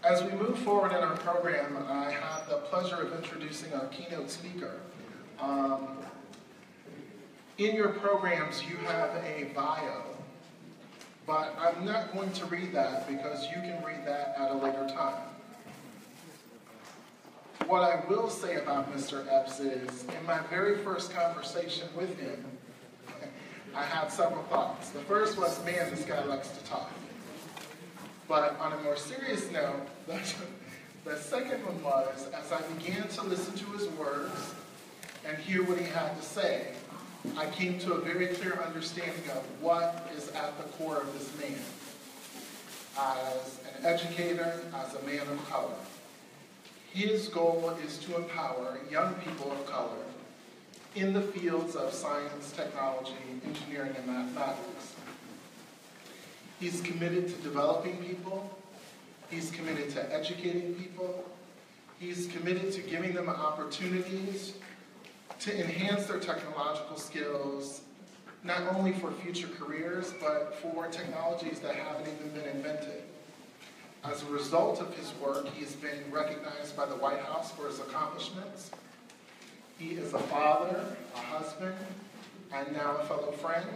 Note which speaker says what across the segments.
Speaker 1: As we move forward in our program, I have the pleasure of introducing our keynote speaker. In your programs, you have a bio, but I'm not going to read that because you can read that at a later time. What I will say about Mr. Epps is, in my very first conversation with him, I had several thoughts. The first was, man, this guy likes to talk. But on a more serious note, the second one was, as I began to listen to his words and hear what he had to say, I came to a very clear understanding of what is at the core of this man. As an educator, as a man of color, his goal is to empower young people of color in the fields of science, technology, engineering, and mathematics. He's committed to developing people. He's committed to educating people. He's committed to giving them opportunities to enhance their technological skills, not only for future careers, but for technologies that haven't even been invented. As a result of his work, he's been recognized by the White House for his accomplishments. He is a father, a husband, and now a fellow friend.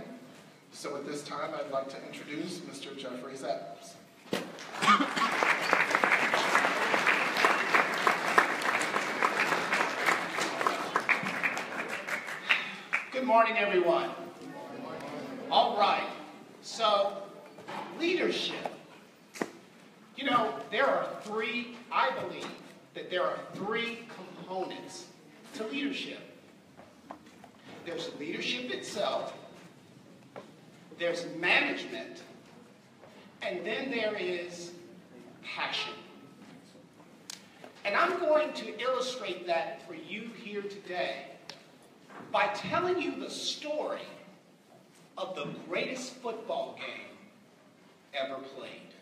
Speaker 1: So at this time, I'd like to introduce Mr. Jeffrey Epps.
Speaker 2: Good morning, everyone. All right, so leadership. You know, I believe that there are three components to leadership. There's leadership itself, there's management, and then there is passion. And I'm going to illustrate that for you here today by telling you the story of the greatest football game ever played.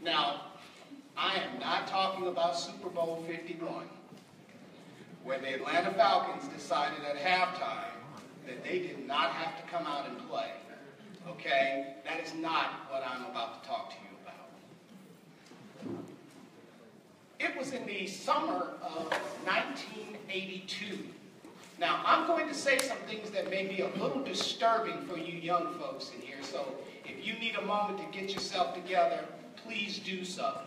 Speaker 2: Now, I am not talking about Super Bowl 51, where the Atlanta Falcons decided at halftime that they did not have to come out and play. Okay? That is not what I'm about to talk to you about. It was in the summer of 1982. Now, I'm going to say some things that may be a little disturbing for you young folks in here, so if you need a moment to get yourself together, please do so.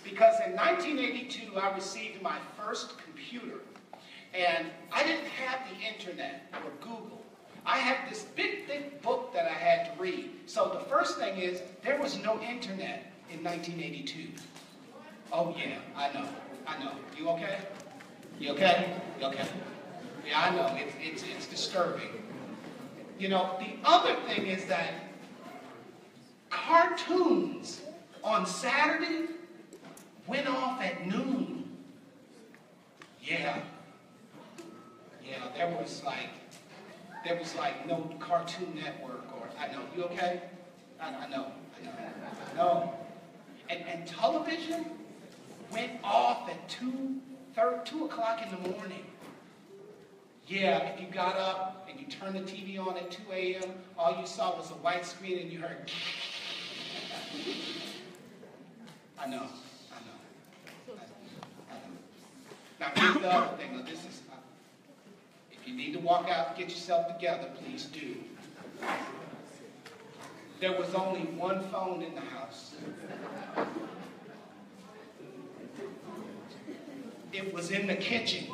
Speaker 2: Because in 1982, I received my first computer, and I didn't have the internet or Google. I had this big, thick book that I had to read. So the first thing is, there was no internet in 1982. Oh yeah, I know. You okay? You okay? You okay? Yeah, I know, it's disturbing. You know, the other thing is that cartoons on Saturday went off at noon. Yeah, there was like no Cartoon Network or, I know, you okay? I know. No. And television went off at 2 o'clock in the morning. Yeah, if you got up and you turned the TV on at 2 a.m., all you saw was a white screen and you heard I know. Now here's the other thing. Now, if you need to walk out and get yourself together, please do. There was only one phone in the house. It was in the kitchen.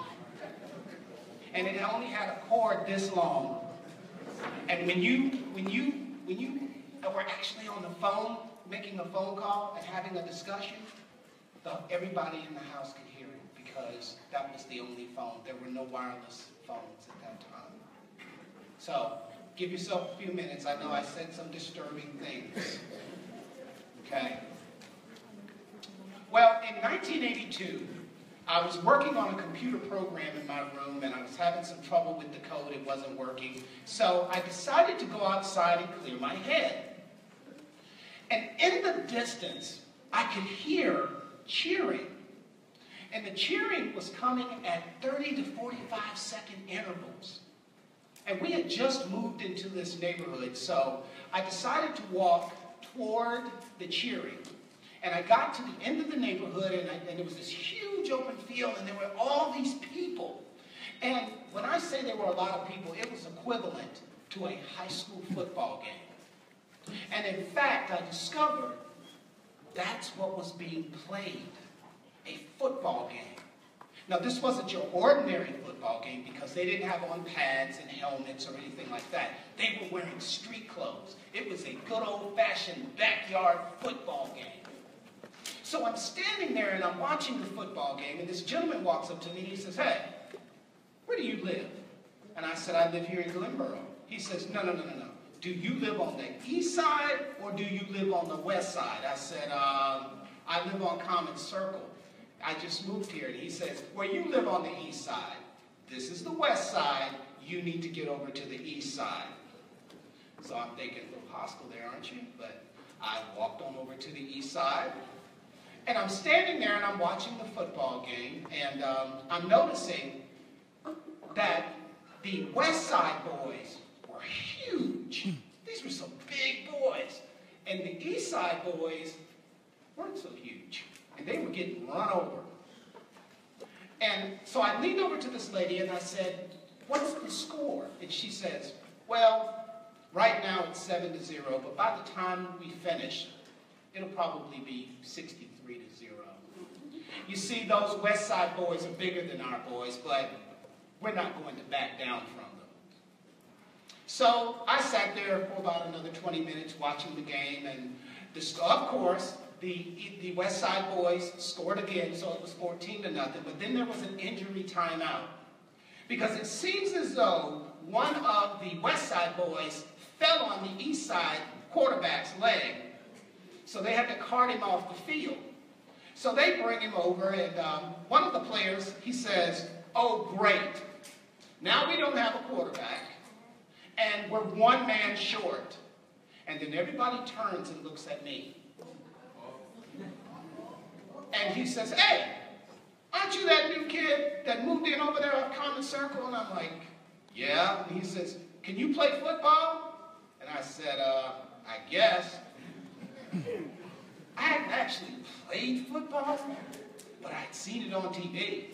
Speaker 2: And it only had a cord this long. And when you were actually on the phone, making a phone call and having a discussion, everybody in the house could hear it because that was the only phone. There were no wireless phones at that time. So, give yourself a few minutes. I know I said some disturbing things. Okay? Well, in 1982, I was working on a computer program in my room, and I was having some trouble with the code. It wasn't working. So I decided to go outside and clear my head. And in the distance, I could hear cheering. And the cheering was coming at 30 to 45-second intervals. And we had just moved into this neighborhood, so I decided to walk toward the cheering. And I got to the end of the neighborhood, and there was this huge open field, and there were all these people. And when I say there were a lot of people, it was equivalent to a high school football game. And in fact, I discovered that's what was being played, a football game. Now, this wasn't your ordinary football game because they didn't have on pads and helmets or anything like that. They were wearing street clothes. It was a good old-fashioned backyard football game. So I'm standing there and I'm watching the football game, and this gentleman walks up to me and he says, "Hey, where do you live?" And I said, "I live here in Glenboro." He says, No. Do you live on the east side or do you live on the west side? I said, I live on Common Circle. I just moved here. And he says, "Well, you live on the east side. This is the west side. You need to get over to the east side." So I'm thinking, a little hostile there, aren't you? But I walked on over to the east side. And I'm standing there and I'm watching the football game. And I'm noticing that the west side boys were huge. These were some big boys. And the east side boys weren't so huge. And they were getting run over. And so I leaned over to this lady and I said, "What's the score?" And she says, "Well, right now it's 7-0, but by the time we finish, it'll probably be 63-0. You see, those West Side boys are bigger than our boys, but we're not going to back down from them." So I sat there for about another 20 minutes watching the game, and of course, the West Side boys scored again, so it was 14-0, but then there was an injury timeout. Because it seems as though one of the West Side boys fell on the East Side quarterback's leg, so they had to cart him off the field. So they bring him over, and one of the players, he says, "Oh, great. Now we don't have a quarterback, and we're one man short." And then everybody turns and looks at me. And he says, "Hey, aren't you that new kid that moved in over there on Common Circle?" And I'm like, "Yeah." And he says, "Can you play football?" And I said, "I guess." I hadn't actually played football, but I'd seen it on TV.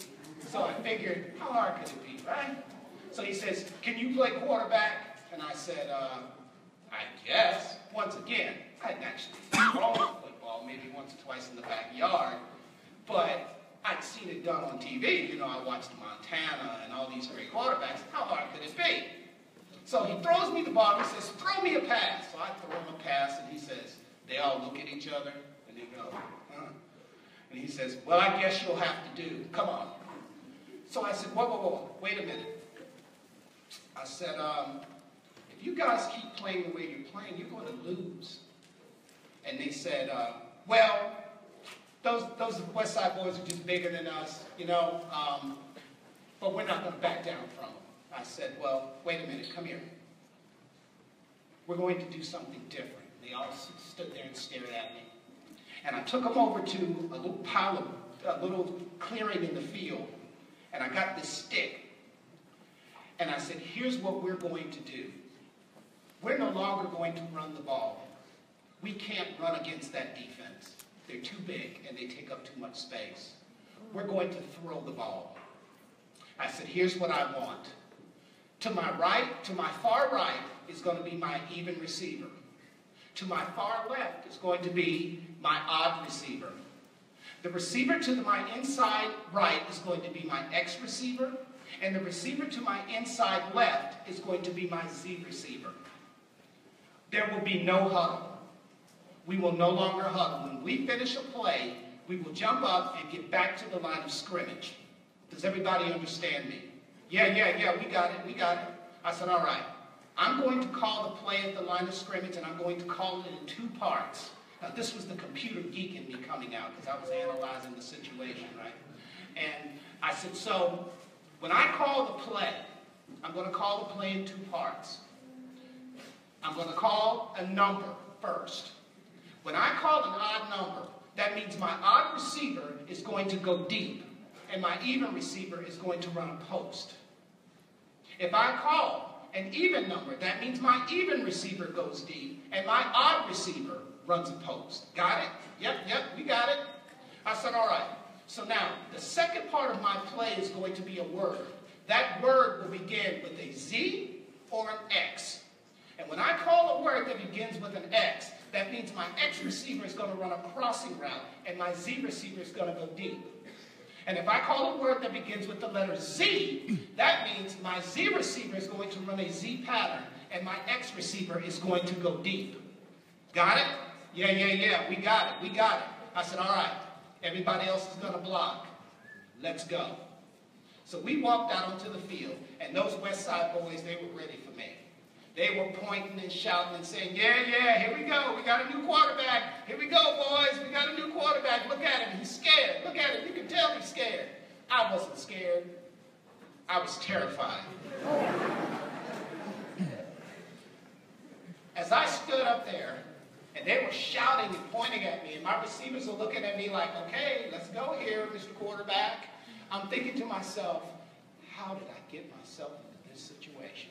Speaker 2: So I figured, how hard could it be, right? So he says, "Can you play quarterback?" And I said, "I guess." Once again, I hadn't actually thrown football, maybe once or twice in the backyard, but I'd seen it done on TV. You know, I watched Montana and all these great quarterbacks. How hard could it be? So he throws me the ball. He says, "Throw me a pass." So I throw him a pass, and he says, they all look at each other, and they go, "Huh?" And he says, "Well, I guess you'll have to do. Come on." So I said, whoa, wait a minute. I said, if you guys keep playing the way you're playing, you're going to lose. And they said, "Well, those West Side boys are just bigger than us, you know, but we're not going to back down from them." I said, "Well, wait a minute, come here. We're going to do something different." They all stood there and stared at me. And I took them over to a little a little clearing in the field, and I got this stick. And I said, "Here's what we're going to do. We're no longer going to run the ball. We can't run against that defense. They're too big, and they take up too much space. We're going to throw the ball." I said, "Here's what I want. To my right, to my far right, is going to be my even receiver. To my far left is going to be my odd receiver. The receiver to my inside right is going to be my X receiver, and the receiver to my inside left is going to be my Z receiver. There will be no huddle. We will no longer huddle. When we finish a play, we will jump up and get back to the line of scrimmage. Does everybody understand me?" Yeah, we got it. I said, "All right. I'm going to call the play at the line of scrimmage, and I'm going to call it in 2 parts. Now, this was the computer geek in me coming out because I was analyzing the situation, right? And I said, so when I call the play, I'm going to call the play in 2 parts. I'm going to call a number first. When I call an odd number, that means my odd receiver is going to go deep, and my even receiver is going to run a post. If I call an even number, that means my even receiver goes deep, and my odd receiver runs a post. Got it? Yep, we got it. I said, all right. So now, the second part of my play is going to be a word. That word will begin with a Z or an X. And when I call a word that begins with an X, that means my X receiver is going to run a crossing route, and my Z receiver is going to go deep. And if I call a word that begins with the letter Z, that means my Z receiver is going to run a Z pattern, and my X receiver is going to go deep. Got it? Yeah, we got it. I said, all right, everybody else is going to block. Let's go. So we walked out onto the field, and those West Side boys, they were ready for me. They were pointing and shouting and saying, yeah, here we go. We got a new quarterback. Here we go, boys. We got a new quarterback. Look at him. He's scared. Look at him. You can tell he's scared. I wasn't scared. I was terrified. As I stood up there, and they were shouting and pointing at me, and my receivers are looking at me like, okay, let's go here, Mr. Quarterback. I'm thinking to myself, how did I get myself into this situation?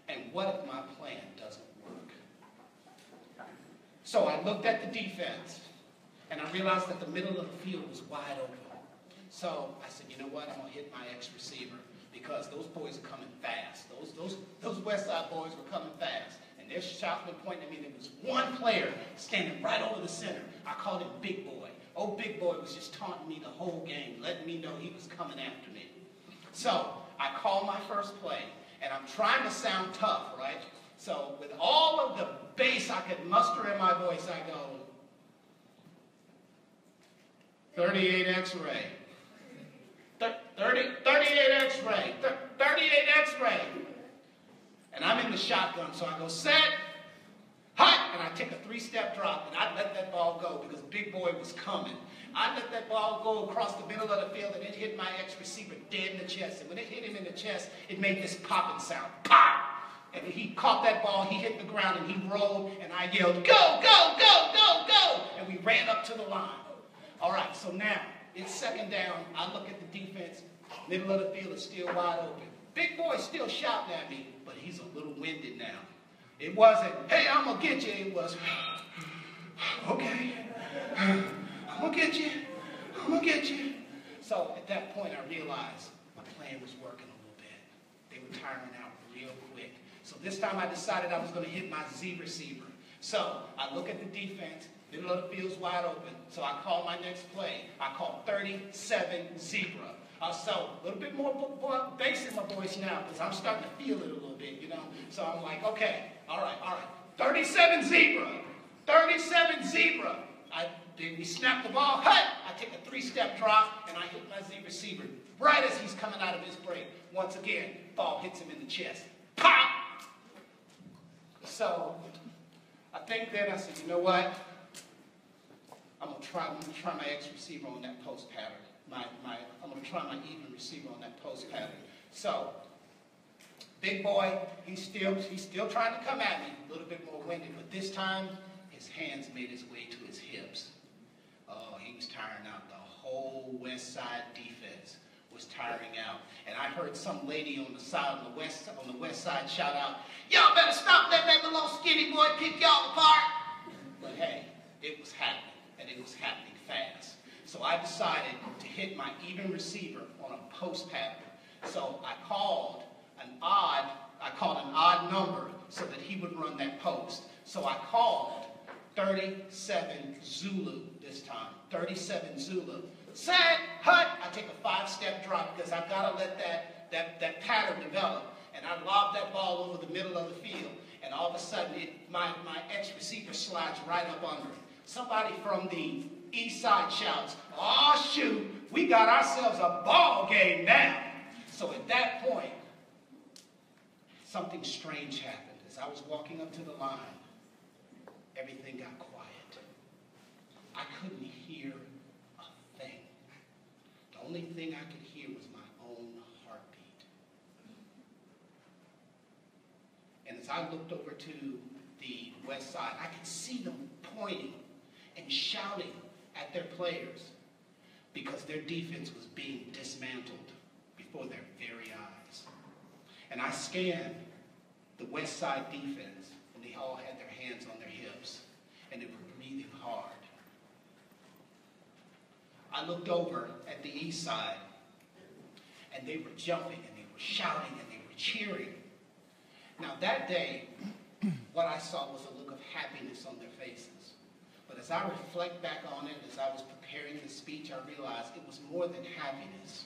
Speaker 2: And what if my plan doesn't work? So I looked at the defense, and I realized that the middle of the field was wide open. So I said, you know what? I'm going to hit my X receiver because those boys are coming fast. Those West Side boys were coming fast. And they're shouting and pointing at me. There was one player standing right over the center. I called him Big Boy. Old Big Boy was just taunting me the whole game, letting me know he was coming after me. So I called my first play. And I'm trying to sound tough, right? So with all of the bass I could muster in my voice, I go, 38 X-ray. 38 X-ray. 38 X-ray. And I'm in the shotgun, so I go, set, hut, and I take a 3-step drop, and I let that ball go because Big Boy was coming. I let that ball go across the middle of the field, and it hit my ex-receiver dead in the chest. And when it hit him in the chest, it made this popping sound. Pop! And he caught that ball, he hit the ground, and he rolled, and I yelled, go, go, go, go, go! And we ran up to the line. All right, so now, it's second down. I look at the defense. Middle of the field is still wide open. Big Boy's still shouting at me, but he's a little winded now. It wasn't, hey, I'm going to get you. It was, okay. I'm going to get you. So at that point, I realized my plan was working a little bit. They were tiring out real quick. So this time I decided I was going to hit my Z receiver. So I look at the defense. Middle of the field's wide open. So I call my next play. I call 37 zebra. So a little bit more bass in my voice now because I'm starting to feel it a little bit, you know. So I'm like, okay, all right. 37 zebra. 37 zebra. We snap the ball, cut. I take a 3-step drop, and I hit my Z receiver right as he's coming out of his break. Once again, ball hits him in the chest. Pop! So I think then I said, you know what? I'm gonna try my X receiver on that post pattern. I'm gonna try my even receiver on that post pattern. So Big Boy, he's still trying to come at me, a little bit more winded, but this time his hands made his way to his hips. Oh, he was tiring out. The whole West Side defense was tiring out. And I heard some lady on the west side shout out, y'all better stop letting that little skinny boy pick y'all apart. But hey, it was happening, and it was happening fast. So I decided to hit my even receiver on a post pattern. So I called an odd number so that he would run that post. So I called 37 Zulu this time. 37 Zulu. Set, hut. I take a 5-step drop because I've got to let that pattern develop. And I lob that ball over the middle of the field. And all of a sudden, my ex-receiver slides right up under it. Somebody from the east side shouts, oh, shoot, we got ourselves a ball game now. So at that point, something strange happened. As I was walking up to the line, everything got quiet. I couldn't hear a thing. The only thing I could hear was my own heartbeat. And as I looked over to the west side, I could see them pointing and shouting at their players because their defense was being dismantled before their very eyes. And I scanned the west side defense, and they all had their hands on their hips. and they were breathing hard. I looked over at the east side, and they were jumping, and they were shouting, and they were cheering. Now that day, what I saw was a look of happiness on their faces. But as I reflect back on it, as I was preparing the speech, I realized it was more than happiness.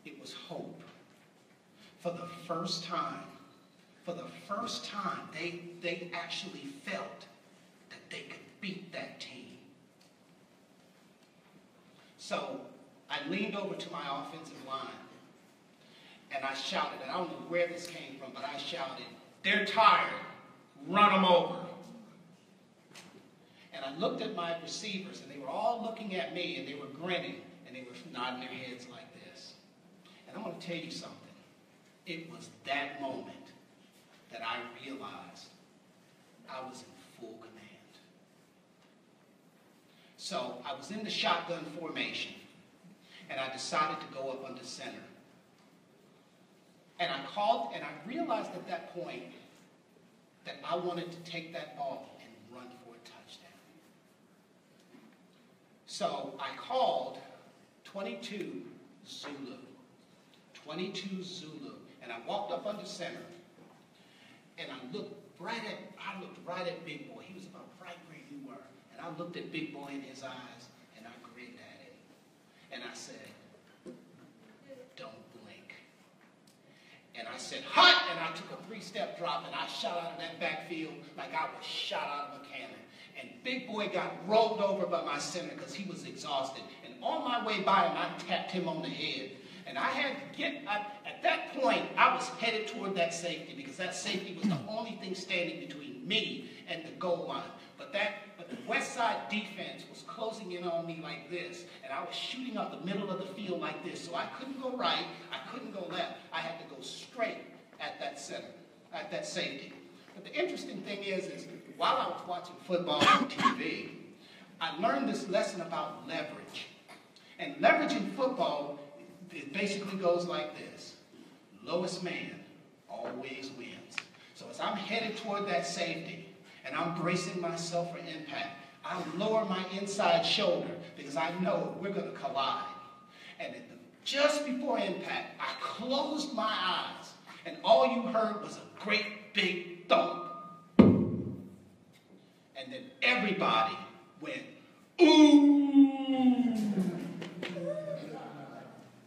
Speaker 2: It was hope. For the first time, they actually felt that they could beat that team. So I leaned over to my offensive line, and I shouted, and I don't know where this came from, but I shouted, "They're tired, run them over." And I looked at my receivers, and they were all looking at me, and they were grinning, and they were nodding their heads like this. And I'm going to tell you something. It was that moment that I realized I was in full command. So I was in the shotgun formation, and I decided to go up under center. And I called, and I realized at that point that I wanted to take that ball and run for a touchdown. So I called 22 Zulu. 22 Zulu. And I walked up under center, and I looked right at Big Boy. He was about right where you were. And I looked at Big Boy in his eyes, and I grinned at him. And I said, "Don't blink." And I said, "Hut!" And I took a 3-step drop, and I shot out of that backfield like I was shot out of a cannon. And Big Boy got rolled over by my center because he was exhausted. And on my way by him, I tapped him on the head. And I had to get, at that point, I was headed toward that safety because that safety was the only thing standing between me and the goal line. But the West Side defense was closing in on me like this, and I was shooting up the middle of the field like this. So I couldn't go right, I couldn't go left. I had to go straight at that center, at that safety. But the interesting thing is while I was watching football on TV, I learned this lesson about leverage. And leverage in football, it basically goes like this. Lowest man always wins. So as I'm headed toward that safety and I'm bracing myself for impact, I lower my inside shoulder because I know we're going to collide. And just before impact, I closed my eyes and all you heard was a great big thump. And then everybody went, "Ooh!"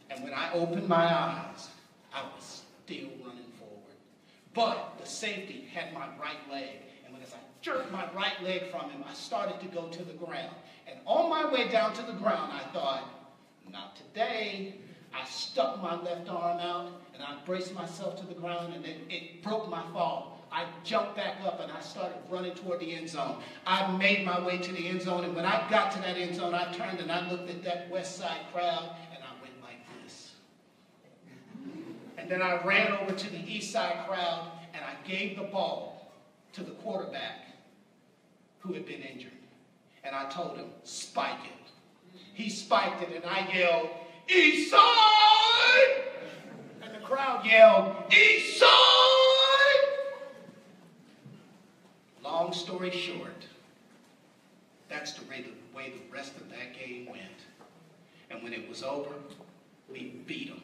Speaker 2: And when I opened my eyes, I was still running forward. But the safety had my right leg. And as I jerked my right leg from him, I started to go to the ground. And on my way down to the ground, I thought, not today. I stuck my left arm out, and I braced myself to the ground, and it broke my fall. I jumped back up, and I started running toward the end zone. I made my way to the end zone, and when I got to that end zone, I turned and I looked at that West Side crowd, and I went like this. And then I ran over to the East Side crowd, and I gave the ball to the quarterback who had been injured. And I told him, "Spike it." He spiked it, and I yelled, "East Side!" And the crowd yelled, "East Side!" Long story short, that's the way the rest of that game went. And when it was over, we beat them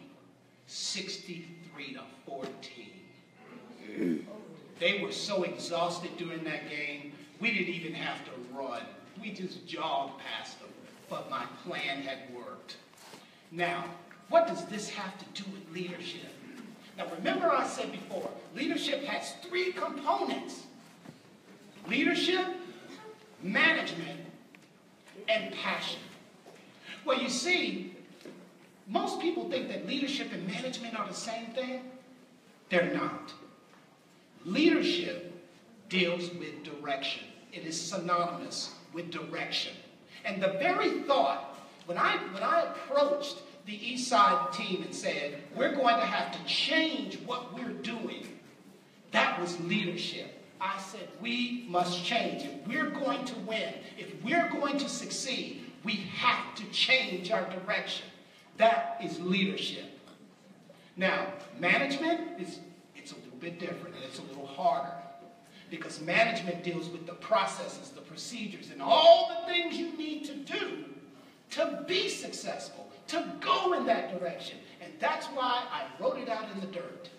Speaker 2: 63-14. They were so exhausted during that game, we didn't even have to run. We just jogged past them, but my plan had worked. Now, what does this have to do with leadership? Now, remember I said before, leadership has 3 components. Leadership, management, and passion. Well, you see, most people think that leadership and management are the same thing. They're not. Leadership deals with direction. It is synonymous with direction. And the very thought, when I approached the East Side team and said, we're going to have to change what we're doing, that was leadership. I said, we must change. If we're going to win, if we're going to succeed, we have to change our direction. That is leadership. Now, management it's a little bit different, and it's a little harder. Because management deals with the processes, the procedures, and all the things you need to do to be successful, to go in that direction. And that's why I wrote it out in the dirt.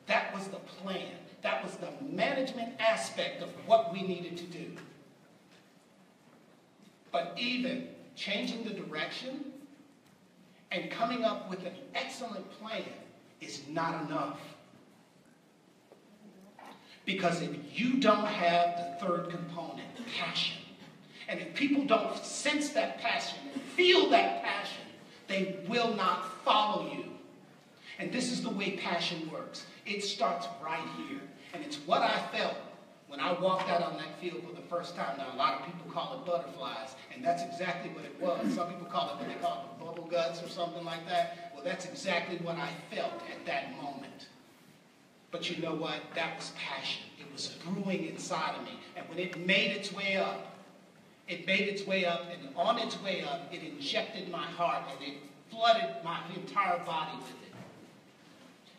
Speaker 2: That was the plan. That was the management aspect of what we needed to do. But even changing the direction and coming up with an excellent plan is not enough. Because if you don't have the third component, passion, and if people don't sense that passion and feel that passion, they will not follow you. And this is the way passion works. It starts right here. And it's what I felt when I walked out on that field for the first time. Now, a lot of people call it butterflies, and that's exactly what it was. Some people call it what they call it bubble guts or something like that. Well, that's exactly what I felt at that moment. But you know what? That was passion. It was brewing inside of me. And when it made its way up, and on its way up, it injected my heart, and it flooded my entire body with it.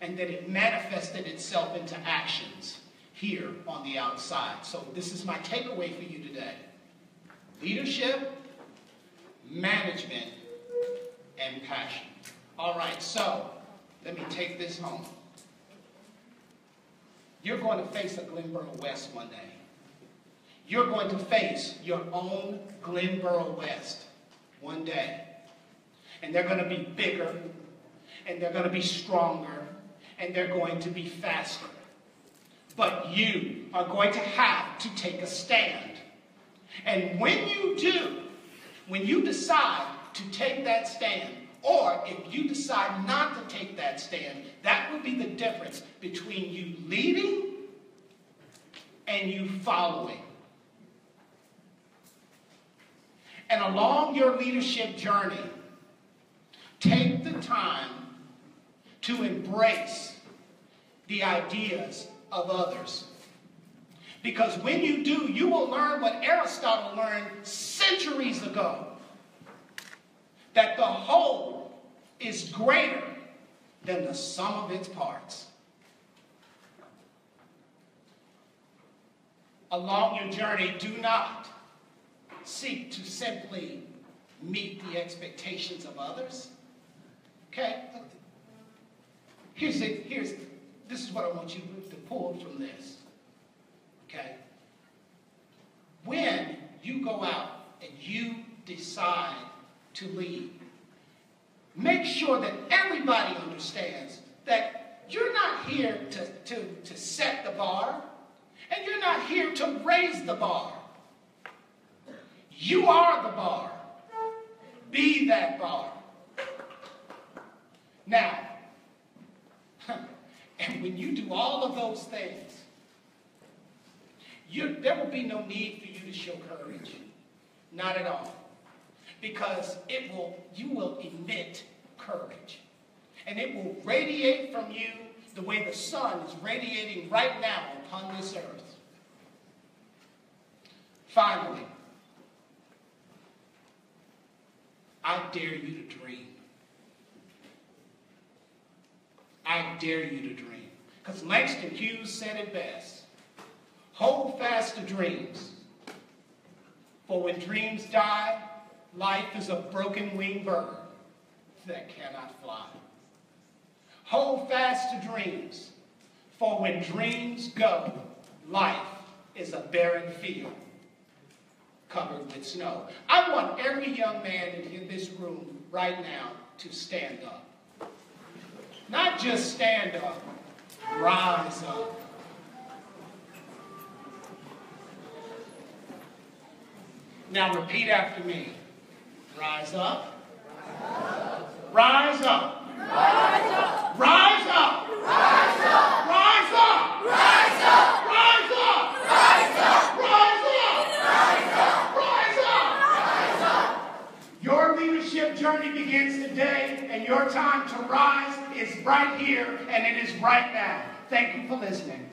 Speaker 2: And then it manifested itself into actions here on the outside. So this is my takeaway for you today. Leadership, management, and passion. All right, so let me take this home. You're going to face a Glenboro West one day. You're going to face your own Glenboro West one day. And they're going to be bigger, and they're going to be stronger, and they're going to be faster. But you are going to have to take a stand. And when you do, when you decide to take that stand, or if you decide not to take that stand, that will be the difference between you leading and you following. And along your leadership journey, take the time to embrace the ideas of others. Because when you do, you will learn what Aristotle learned centuries ago. That the whole is greater than the sum of its parts. Along your journey, do not seek to simply meet the expectations of others. Okay? This is what I want you to pull from this. Okay? When you go out and you decide to lead, make sure that everybody understands that you're not here to set the bar, and you're not here to raise the bar. You are the bar. Be that bar. Now, and when you do all of those things, there will be no need for you to show courage. Not at all. Because you will emit courage. And it will radiate from you the way the sun is radiating right now upon this earth. Finally, I dare you to dream. I dare you to dream. Because Langston Hughes said it best. Hold fast to dreams. For when dreams die, life is a broken-winged bird that cannot fly. Hold fast to dreams, for when dreams go, life is a barren field covered with snow. I want every young man in this room right now to stand up. Not just stand up, rise up. Now repeat after me. Rise up. Rise up. Rise up. Rise up. Rise up. Rise up. Rise up. Rise up. Rise up. Rise up. Rise up. Rise up. Rise up. Your leadership journey begins today, and your time to rise is right here, and it is right now. Thank you for listening.